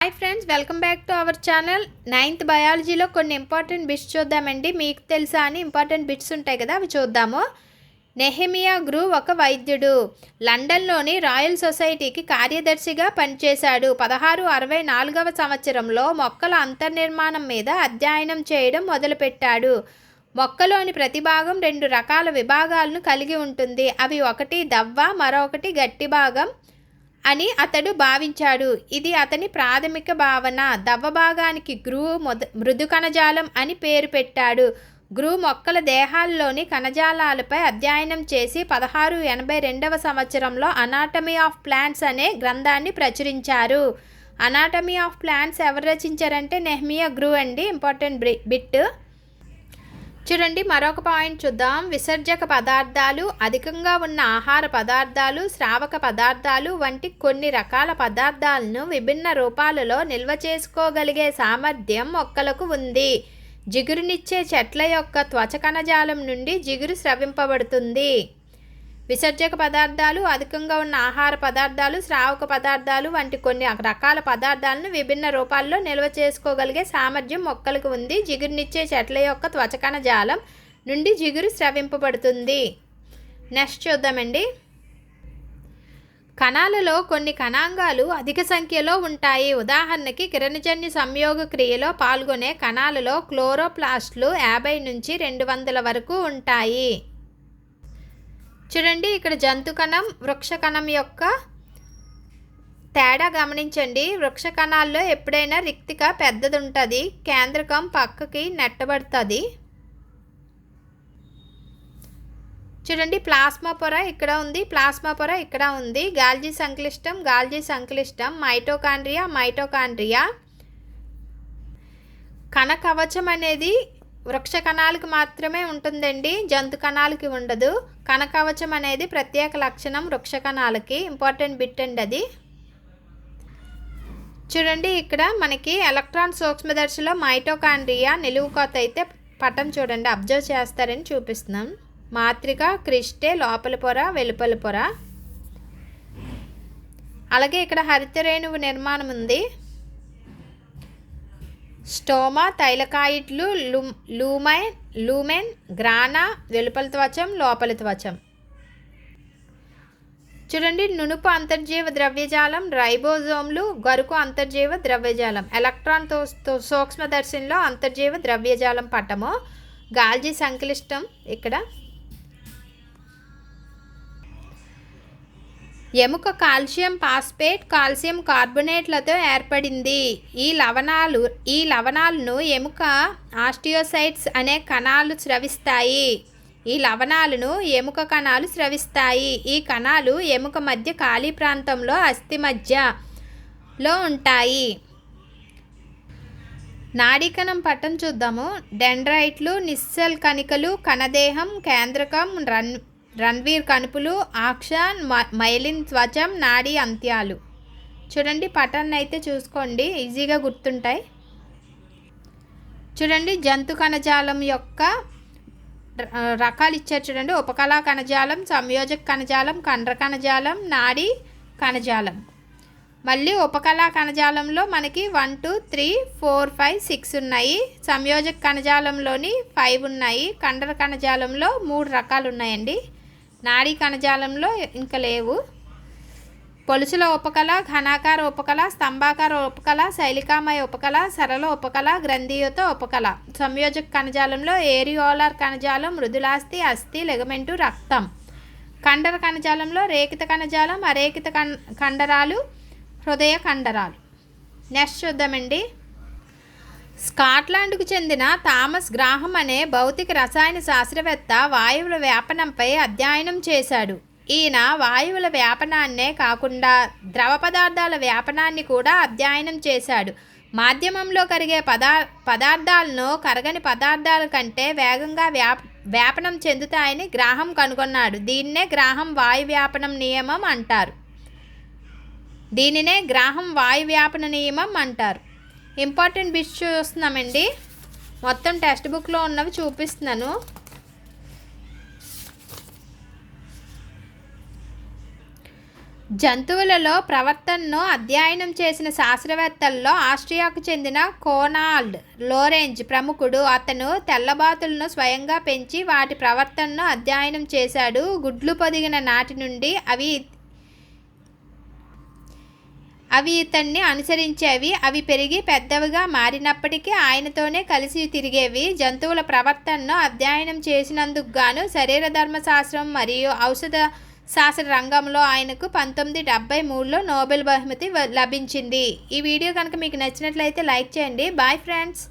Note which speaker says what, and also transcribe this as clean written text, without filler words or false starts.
Speaker 1: Hi friends, welcome back to our channel. 9th బయాలజీలో కొన్ని important bits చూద్దామండి. మీకు తెలుసా అని ఇంపార్టెంట్ బిట్స్ ఉంటాయి కదా, అవి చూద్దాము. నెహెమియా గ్రూ ఒక వైద్యుడు. లండన్లోని రాయల్ సొసైటీకి కార్యదర్శిగా పనిచేశాడు. 1664వ సంవత్సరంలో మొక్కల అంతర్నిర్మాణం మీద అధ్యయనం చేయడం మొదలుపెట్టాడు. మొక్కలోని ప్రతి భాగం 2 రకాల విభాగాలను కలిగి ఉంటుంది. అవి ఒకటి దవ్వ, మరొకటి గట్టి భాగం అని అతడు భావించాడు. ఇది అతని ప్రాథమిక భావన. దవ్వ భాగానికి గ్రూ మృదు కణజాలం అని పేరు పెట్టాడు. గ్రూ మొక్కల దేహాల్లోని కణజాలాలపై అధ్యయనం చేసి 1682వ సంవత్సరంలో అనాటమీ ఆఫ్ ప్లాంట్స్ అనే గ్రంథాన్ని ప్రచురించారు. అనాటమీ ఆఫ్ ప్లాంట్స్ ఎవరు రచించారంటే నెహెమియా గ్రూ అండి. Important bit. చూడండి, మరొక పాయింట్ చూద్దాం. విసర్జక పదార్థాలు, అధికంగా ఉన్న ఆహార పదార్థాలు, స్రావక పదార్థాలు వంటి కొన్ని రకాల పదార్థాలను విభిన్న రూపాలలో నిల్వ చేసుకోగలిగే సామర్థ్యం మొక్కలకు ఉంది. జిగురునిచ్చే చెట్ల యొక్క త్వచ కణజాలం నుండి జిగురు స్రవింపబడుతుంది. విసర్జక పదార్థాలు, అధికంగా ఉన్న ఆహార పదార్థాలు, స్రావక పదార్థాలు వంటి కొన్ని రకాల పదార్థాలను విభిన్న రూపాల్లో నిల్వ చేసుకోగలిగే సామర్థ్యం మొక్కలకు ఉంది. జిగురునిచ్చే చెట్ల యొక్క త్వచ కణజాలం నుండి జిగురు స్రవింపబడుతుంది. నెక్స్ట్ చూద్దామండి. కణాలలో కొన్ని కణాంగాలు అధిక సంఖ్యలో ఉంటాయి. ఉదాహరణకి కిరణజన్య సంయోగ క్రియలో పాల్గొనే కణాలలో క్లోరోప్లాస్ట్లు 50 నుంచి 200 వరకు ఉంటాయి. చూడండి, ఇక్కడ జంతు కణం, వృక్ష కణం యొక్క తేడా గమనించండి. వృక్ష కణాల్లో ఎప్పుడైనా రిక్తిక పెద్దది ఉంటుంది, కేంద్రకం పక్కకి నెట్టబడుతుంది. చూడండి, ప్లాస్మా పొర ఇక్కడ ఉంది, ప్లాస్మా పొర ఇక్కడ ఉంది. గాల్జీ సంక్లిష్టం, మైటోకాండ్రియా. కణ కవచం అనేది వృక్ష కణాలకు మాత్రమే ఉంటుందండి, జంతు కణాలకి ఉండదు. కణ కవచం అనేది ప్రత్యేక లక్షణం వృక్ష కణాలకి. ఇంపార్టెంట్ బిట్ అండి అది. చూడండి, ఇక్కడ మనకి ఎలక్ట్రాన్ సూక్ష్మదర్శిలో మైటోకాండ్రియా నిలువుకోత అయితే పటం చూడండి, అబ్జర్వ్ చేస్తారని చూపిస్తున్నాం. మాత్రిక, క్రిస్టే, లోపల పొర, వెలుపల పొర. అలాగే ఇక్కడ హరితరేణువు నిర్మాణం ఉంది. స్టోమా, తైలకాయిడ్లు, లూమెన్, గ్రానా, వెలుపల త్వచం, లోపలి త్వచం. చూడండి, నునుపు అంతర్జీవ ద్రవ్యజాలం, రైబోజోమ్లు, గరుకు అంతర్జీవ ద్రవ్యజాలం. ఎలక్ట్రాన్ సూక్ష్మదర్శినిలో అంతర్జీవ ద్రవ్యజాలం పటము. గాల్జీ సంక్లిష్టం ఇక్కడ. ఎముక కాల్షియం ఫాస్ఫేట్, కాల్షియం కార్బోనేట్లతో ఏర్పడింది. ఈ లవణాలను ఎముక ఆస్టియోసైట్స్ అనే కణాలు స్రవిస్తాయి. ఈ కణాలు ఎముక మధ్య ఖాళీ ప్రాంతంలో అస్థి మధ్యలో ఉంటాయి. నాడీకణం పటం చూద్దాము. డెండ్రైట్లు, నిస్సెల్ కణికలు, కణదేహం, కేంద్రకం, రన్వీర్ కణుపులు, ఆక్సాన్, మైలిన్ త్వచం, నాడీ అంత్యాలు. చూడండి, పటాన్ని అయితే చూసుకోండి, ఈజీగా గుర్తుంటాయి. చూడండి, జంతు కణజాలం యొక్క రకాలు ఇచ్చారు చూడండి. ఉపకళా కణజాలం, సంయోజక కణజాలం, కండ్ర కణజాలం, నాడీ కణజాలం. మళ్ళీ ఉపకళా కణజాలంలో మనకి 1, 2, 3, 4, 5, 6 ఉన్నాయి. సంయోజక కణజాలంలోని 5 ఉన్నాయి. కండర కణజాలంలో 3 రకాలు ఉన్నాయండి. నాడీ కణజాలంలో ఇంకా లేవు. పొలుసుల ఉపకళ, ఘనాకార ఉపకళ, స్తంభాకార ఉపకళ, శైలికామయ ఉపకళ, సరళ ఉపకళ, గ్రంథియుత ఉపకళ. సంయోజక కణజాలంలో ఏరియోలార్ కణజాలం, మృదులాస్థి, అస్థి, లిగమెంటు, రక్తం. కండర కణజాలంలో రేఖిత కణజాలం, అరేఖిత కండరాలు, హృదయ కండరాలు. నెక్స్ట్ చూద్దామండి. స్కాట్లాండ్కు చెందిన థామస్ గ్రాహం అనే భౌతిక రసాయన శాస్త్రవేత్త వాయువుల వ్యాపనంపై అధ్యయనం చేశాడు. ఈయన వాయువుల వ్యాపనాన్నే కాకుండా ద్రవ పదార్థాల వ్యాపనాన్ని కూడా అధ్యయనం చేశాడు. మాధ్యమంలో కరిగే పదార్థాలను కరగని పదార్థాల కంటే వేగంగా వ్యాపనం చెందుతాయని గ్రాహం కనుగొన్నాడు. దీన్నే గ్రాహం వాయు వ్యాపనం నియమం అంటారు. ఇంపార్టెంట్ బిట్స్ చూస్తున్నామండి. మొత్తం టెక్స్ట్ బుక్లో ఉన్నవి చూపిస్తున్నాను. జంతువులలో ప్రవర్తనను అధ్యయనం చేసిన శాస్త్రవేత్తల్లో ఆస్ట్రియాకు చెందిన కోనాల్డ్ లోరెంజ్ ప్రముఖుడు. అతను తెల్లబాతులను స్వయంగా పెంచి వాటి ప్రవర్తనను అధ్యయనం చేశాడు. గుడ్లు పొదిగిన నాటి నుండి అవి ఇతన్ని అనుసరించేవి. అవి పెరిగి పెద్దవిగా మారినప్పటికీ ఆయనతోనే కలిసి తిరిగేవి. జంతువుల ప్రవర్తనను అధ్యయనం చేసినందుకు గాను శరీర ధర్మశాస్త్రం మరియు ఔషధ శాస్త్ర రంగంలో ఆయనకు 1973లో నోబెల్ బహుమతి లభించింది. ఈ వీడియో కనుక మీకు నచ్చినట్లయితే లైక్ చేయండి. Bye friends.